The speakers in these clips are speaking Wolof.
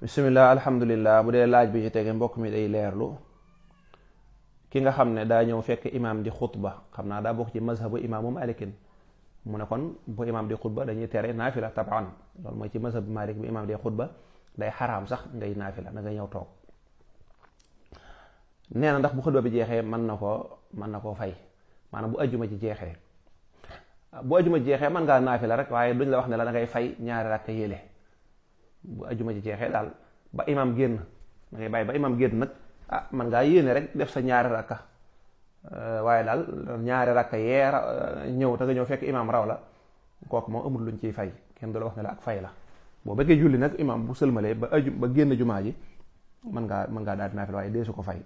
bisimilah alhamdulilah. Bu dee laaj bi ci tege mbokk mi day leerlu ki nga xam ne daa ñëw fekk imaam di xutba, xam naa daa bokk ci mazhabu imaamu malikin. mu ne kon bu imaam di xutba dañuy tere naafila tabaan, loolu mooy ci mazhabu malik bi imaam di xutba day xaraam sax ngay naafila da nga ñëw toog. nee na ndax bu xutba bi jeexee mën na koo fay, maanaam bu ajjuma ci jeexee. bu ajjuma ci jeexee mën ngaa naafila rek, waaye duñ la wax ne la da ngay fay ñaari rakka yéele. bu ajjuma ci jeexee daal ba imam génn da ngay bàyyi ba imam génn nag man ngaa yéene rek def sa ñaari rakka, waaye daal ñaari rakka yee ñëw te nga ñëw fekk imam raw la, kooku moom amul luñ ciy fay, kenn du la wax ne la ak fay la. boo bëggee julli nag imam bu sëlmalee ba génn jumaa ji mën ngaa daal di naafila, waaye dee su ko fay.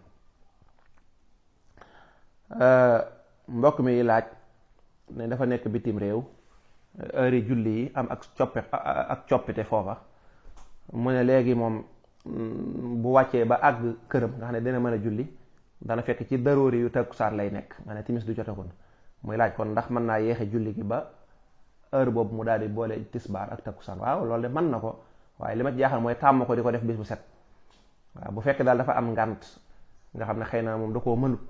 mbokk mi laaj ne dafa nekk bitim réew, heure yi julli yi am ak coppite foofa. mu ne léegi moom bu wàccee ba àgg këram nga xam ne dina mën a julli, dana fekk ci daroori yu takkusaan lay nekk, nga ne timis du jotagul. muy laaj kon ndax mën naa yéexe julli gi ba heure boobu mu daal di boole tisbaar ak takkusaan. waaw loolu de mën na ko, waaye li ma jaaxal mooy tàmm ko di ko def bis bu set. waaw bu fekkee daal dafa am ngànt nga xam ne xëy na moom da koo mënut,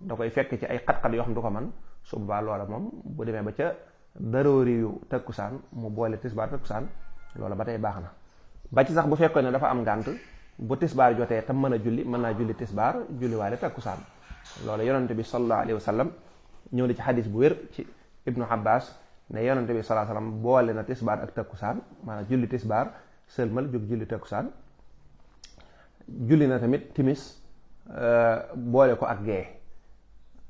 da koy fekk ci ay xat-xat yoo xam du ko man, su boobaa loola moom bu demee ba ca daroori yu takkusaan mu boole tisbaar takkusaan, loola ba tey baax na. ba ci sax bu fekkoon ne dafa am ngànt, bu tisbaar jotee tam mën a julli, mën naa julli tisbaar julli waale takkusaan. loolu yonante bi sallallahu alayhi wa sallam ñëw na ci xadis bu wér ci ibnu abbas ne yonante bi sallallahu alayhi wa sallam boole na tisbaar ak takkusaan, maanaam julli tisbaar sëlmal jóg julli takkusaan. julli na tamit timis boole ko ak gee.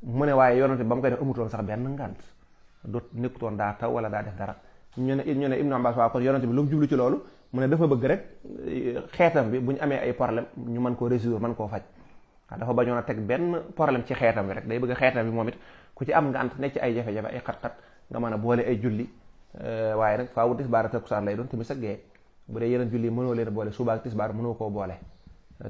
mu ne waaye yonante bi ba mu koy def amutoon sax benn ngànt, du nekkutoon daa taw wala daa def dara. ñu ne ibnu abbas waaw kon yonante bi lu mu jublu ci loolu, mu ne dafa bëgg rek xeetam bi bu ñu amee ay problème ñu mën koo résoudre, mën koo faj. waaw dafa bañoon a teg benn problème ci xeetam bi rek, day bëgg xeetam bi moom it ku ci am ngànt nekk ci ay jafe-jafe ay xat-xat nga mën a boole ay julli. waaye nag faawu tisbaar ak takkusaan lay doon, timis ak gee. bu dee yeneen julli mënoo leen boole, suba ak tisbaar mënoo koo boole,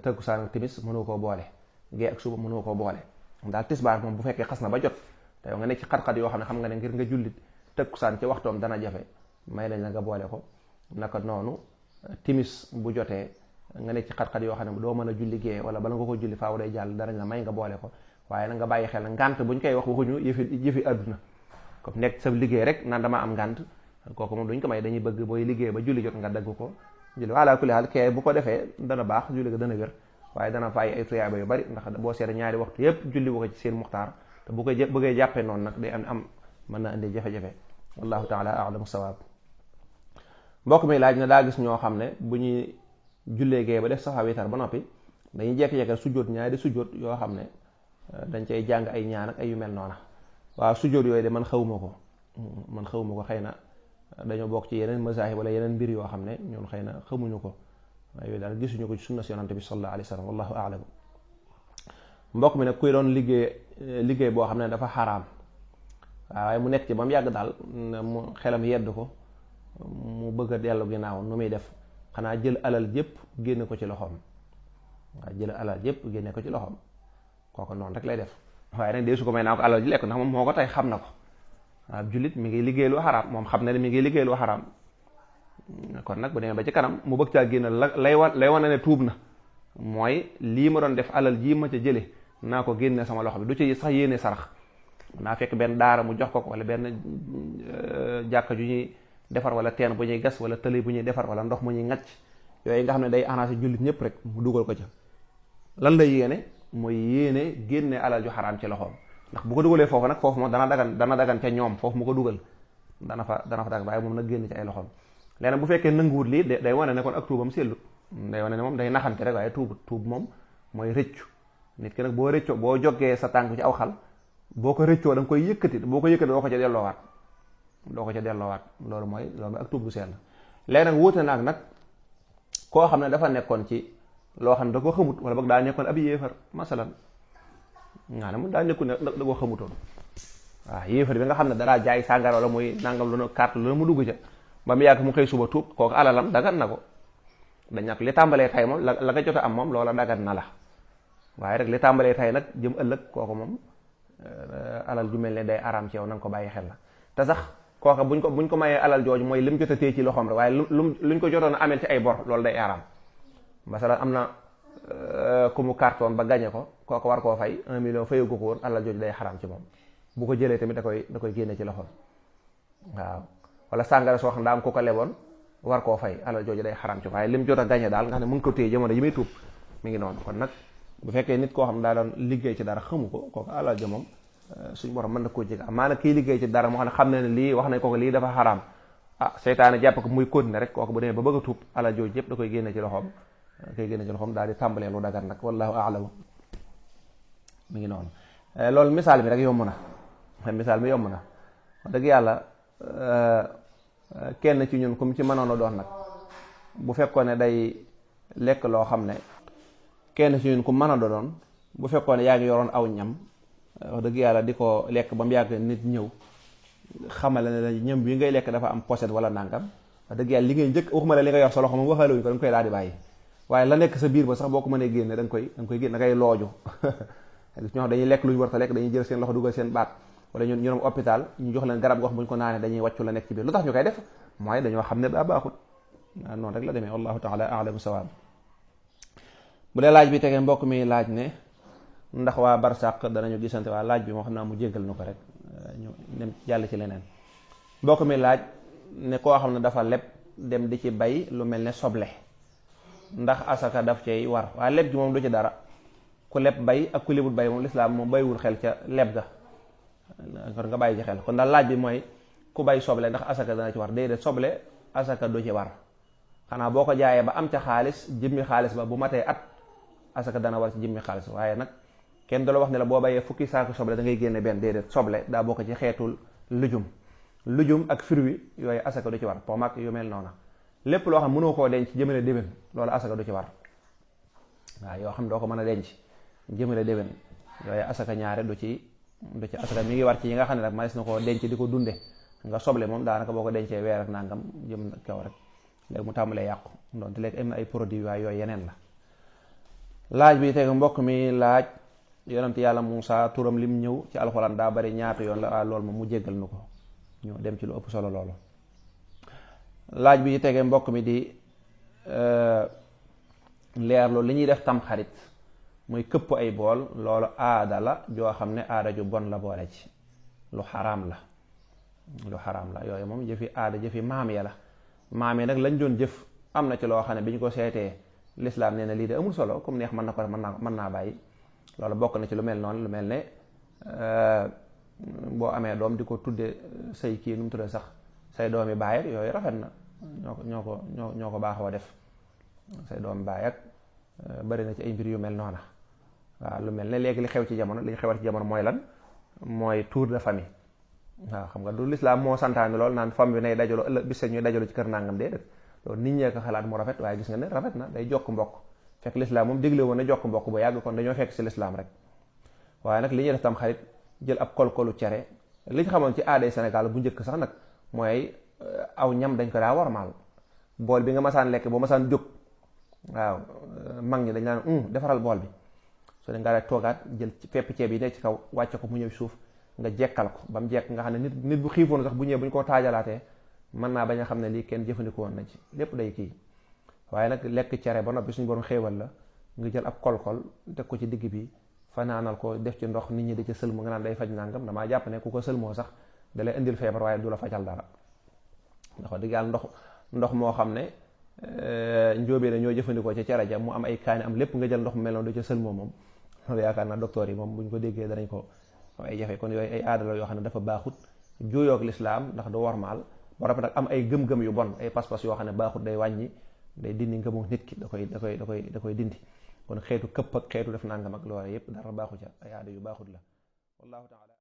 takkusaan ak timis mënoo koo boole, gee ak suba mënoo koo boole. daal tisbaar moom bu fekkee xas na ba jot te yow nga nekk ci xat-xat yoo xam ne xam nga ne ngir nga julli takkusaan ci waxtoom dana jafe, may nañ la nga boole ko. naka noonu timis bu jotee nga nekk ci xat-xat yoo xam ne doo mën a julli gee wala bala nga ko julli faaw day jàll, darañ la may nga boole ko. waaye nag nga bàyyi xel ngànt buñ koy wax waxuñu yëfi àdduna, comme nekk sa liggéey rek naan dama am ngànt, kooku moom duñ ko may. dañuy bëgg booy liggéey ba julli jot nga dagg ko julli. wala kulli haal kee bu ko defee dana baax, julli ga dana wér, waaye dana fay ay tuyaaba yu bari, ndax boo seet ñaari waxtu yépp julli bu ko ci seen muxtaar, te bu koy bëggee jàppee noonu nag day am mën na indi jafe-jafe. wallahu taala a'lamu sawaab. mbokk mi laaj na daa gis ñoo xam ne bu ñuy jullee gee ba def safa witar ba noppi dañuy jekki-jekki sujjóot ñaari sujjóot yoo xam ne dañ cay jàng ay ñaan ak ay yu mel noona. waaw sujjóot yooyu de man xawuma ko xëy na dañoo bokk ci yeneen mazaahib wala yeneen mbir yoo xam ne ñun xëy na xamuñu ko, waaye yooyu daal gisuñu ko ci sunna si yonante bi sallallahu alayhi wa sallam, wallahu a'lam. mbokk mi nag kuy doon liggéey boo xam ne dafa xaraam, waaye mu nekk ci ba mu yàgg daal mu xelam yedd ko mu bëgg a dellu ginnaaw, nu muy def? xanaa jël alal jépp génne ko ci loxoom. waaw jël alal jépp génne ko ci loxoom, kooku noonu rek lay def. waaye nag dee su ko may naa ko alal ji lekk, ndax moom moo ko tey xam na ko. waaw jullit mi ngi liggéey lu xaraam, moom xam na ne mi ngi liggéey lu xaraam. kon nag bu demee ba ci kanam mu bëgg caa génne lay wane ne tuub na, mooy lii ma doon def alal jii ma ca jële naa ko génne sama loxo bi, du ci sax yéene sarax. naa fekk benn daara mu jox ko wala benn jàkka ju ñuy defar wala teen bu ñuy gas wala tëli bu ñuy defar wala ndox mu ñuy ngacc, yooyu nga xam ne day arrangé jullit ñëpp rek mu dugal ko ca. lan lay yéene? mooy yéene génne alal ju xaraam ci loxoom, ndax bu ko dugalee foofu nag foofu moom dana dagan ca ñoom, foofu mu ko dugal dana fa dagan, waaye moom nag génn ci ay loxoom. léegi bu fekkee nanguwut lii day wane ne kon ak tuubam sellut, day wane ne moom day naxante rek, waaye tuub moom mooy rëccu. nit ki nag boo rëccoo, boo joggee sa tànk ci aw xal, boo ko rëccoo da nga koy yëkkati, boo ko yëkkati doo ko ca delloowaat, loolu mooy ak tuub gu sell. léegi nag wuute naag nag koo xam ne dafa nekkoon ci loo xam ne da ko xamut, wala boog daa nekkoon ab yéefar masalan, nga ne mu daa nekku ne da ko xamutoon. waaw yéefar bi nga xam ne daraa jaay sàngara wala muy nangam lu na carte lu na mu dugg ca ba mu yàgg mu xëy suba tuub, kooku alalam dagan na ko. dañ nag li tàmbalee tay moom la nga jot a am moom loola dagan na la, waaye rek li tàmbalee tay nag jëm ëllëg kooku moom alal ju mel ne day araam ci yow na nga ko bàyyi xel la. te sax kooka buñ ko mayee alal jooju mooy lim jot a téye ci loxoom rek, waaye luñ ko jotoon a amel ci ay bor loolu day araam. masalan am na ku mu carton ba gañe ko kooku war koo fay 1 million fayu ko woon alal jooju day xaraam ci moom. bu ko jëlee tamit da koy génne ci loxoom. waaw wala sàngara soo xam ne daa am ku ko leboon war koo fay alal jooju day xaraam ci waaye lim jot a gañe daal nga xam ne mu ngi ko téye jamono yi muy tuub mi ngi noonu. kon nag bu fekkee nit koo xam ne daa doon liggéey ci dara xamu ko kooku alal ja moom suñ borom mën na koo jég maanaam kii liggéey ci dara moo xam ne lii wax nañ ko lii dafa xaraam seytaane jàpp ko muy continuer rek kooku bu demee ba bëgg a tuub alal jooju yëpp da koy génne ci loxoom daal di tàmbalee lu dagan nag wallahu a'lam mi ngi noonu. loolu misaal mi rek yomb na misaal mi yomb na wax dëgg yàlla kenn ci ñun comme ci mënoon a doon nag bu fekkoon ne day lekk loo xam ne kenn ci ñun ku mën a doon bu fekkoon ne yaa ngi yoroon aw ñam wax dëgg yàlla di ko lekk ba mu yàgg nit ñëw xamale ne la ñam bi ngay lekk dafa am pochette wala nangam wax dëgg yàlla li ngay njëkk waxuma la li nga yor sa loxo moom waxaale wuñ ko da nga koy daal di bàyyi waaye la nekk sa biir ba sax boo ko mënee génne da nga koy génne da ngay looju ñoo xam dañuy lekk lu ñu war ta lekk dañuy jël seen loxo dugal seen baat wala ñu dem hôpital ñu jox leen garab goo xam bu ñu ko naanee dañuy wàccu la nekk ci biir lu tax ñu koy def mooy dañoo xam ne daa baaxut noonu rek la demee wallahu taala a'lamu sawaab. bu dee laaj bi tegee mbokk mi laaj ne ndax waa barsàq danañu gisante waa laaj bi moo xam naa mu jéggal nu ko rek ñu dem jàll ci leneen. mbokk mi laaj ne koo xam ne dafa leb dem di ci bay lu mel ne soble ndax asaka daf cay war waaye leb gi moom du ci dara ku leb bay ak ku lebul bay moom lislaam moom bayiwul xel ca leb ga kon nga bàyyi ci xel kon daal laaj bi mooy ku bay soble ndax asaka dana ci war déedéet soble asaka du ci war xanaa boo ko jaayee ba am ca xaalis jëmmi xaalis ba bu matee at asaka dana war ci jëmmi xaalis waaye nag kenn du la wax ne la boo bayee fukki saako soble da ngay génne benn déedéet soble daa bokk ci xeetul lujum ak fruit yooyu asaka du ci war pomme ak yu mel noona lépp loo xam mënoo koo denc jëmale déwén loolu asaka du ci war waaw yoo xam doo ko mën a denc jëmale déwén yooyu asaka ñaare du ci asaka mi ngi war ci yi nga xam ne nag manes na koo denc di ko dunde nga soble moom daanaka boo ko dencee weer ak nangam jëm kaw rek léegi mu tàmbalee yàqu doonte léegi am na ay produits waaye yooyu yeneen la. laaj bi teg mbokk mi laaj yonent yàlla Muusa turam lim ñëw ci alxuraan daa bari ñaata yoon la loolu moom mu jéggal nu ko ñu dem ci lu ëpp solo loolu. laaj bi tege mbokk mi di leerlu li ñuy def tam xarit muy këpp ay bool loolu aada la joo xam ne aada ju bon la boole ci lu xaraam la yooyu moom jëfi aada jëfi maam ya la maam yi nag lañ doon jëf am na ci loo xam ne bi ñu ko seetee lislaam nee na lii de amul solo comme neex mën na ko mën naa bàyyi loolu bokk na ci lu mel noonu lu mel ne boo amee doom di ko tudde say kii nu mu tudde sax say doomi baay ak yooyu rafet na ñoo ko baaxoo def say doomi baay ak bari na ci ay mbir yu mel noona waaw lu mel ne léegi li xewat ci jamono mooy lan mooy tour de famille waaw xam nga du lislaam moo santaane lool naan famille bi nay dajaloo ëllëg bis ñuy dajaloo ci kër nangam déedéet loolu nit ñee ko xalaat mu rafet waaye gis nga ne rafet na day jokk mbokk fekk lislaam moom dégle woon na jokk mbokk bu yàgg kon dañoo fekk ci lislaam rek waaye nag li ñuy def tam xarit jël ab kolkolu cere li ñu xamoon ci aaday Sénégal bu njëkk sax nag mooy aw ñam dañ ko daa warmaal bool bi nga masaan lekk boo masaan jóg waaw mag ñi dañ naan defaral bool bi soo de nga daa toogaat jël pepp ceeb yi nekk ci kaw wàcce ko mu ñëw suuf nga jekkal ko ba mu jekk nga xam ne nit bu xiifoon sax bu ñëwee bu ñu koo taajalaatee mën naa bañ a xam ne lii kenn jëfandikoo woon na ci lépp day kii waaye nag lekk cere ba noppi suñu borom xéewal la nga jël ab kolkol teg ko ci digg bi fanaanal ko def ci ndox nit ñi di ca sëlmu nga naan day faj nangam damaa jàpp ne ku ko sëlmoo sax da lay indil feebar waaye du la fajal dara ndax wax dëgg yàlla ndox moo xam ne njóobee na ñoo jëfandikoo ca cere ja mu am ay kaani am lépp nga jël ndox mu mel noonu da ca sëlmoo moom loolu yaakaar naa docteur yi moom buñ ko déggee danañ ko ay jafe kon yooyu ay aada la yoo xam ne dafa baaxut juuyoog lislaam ndax du warmaal ba rafet nag am ay gëm-gëm yu bon ay pas-pas yoo xam ne baaxut day wàññi day dindi ngëmu nit ki da koy dindi kon xeetu këpp ak xeetu def nangam ak loolu yépp dara baaxu ca ay aada yu baaxut la wallahu taala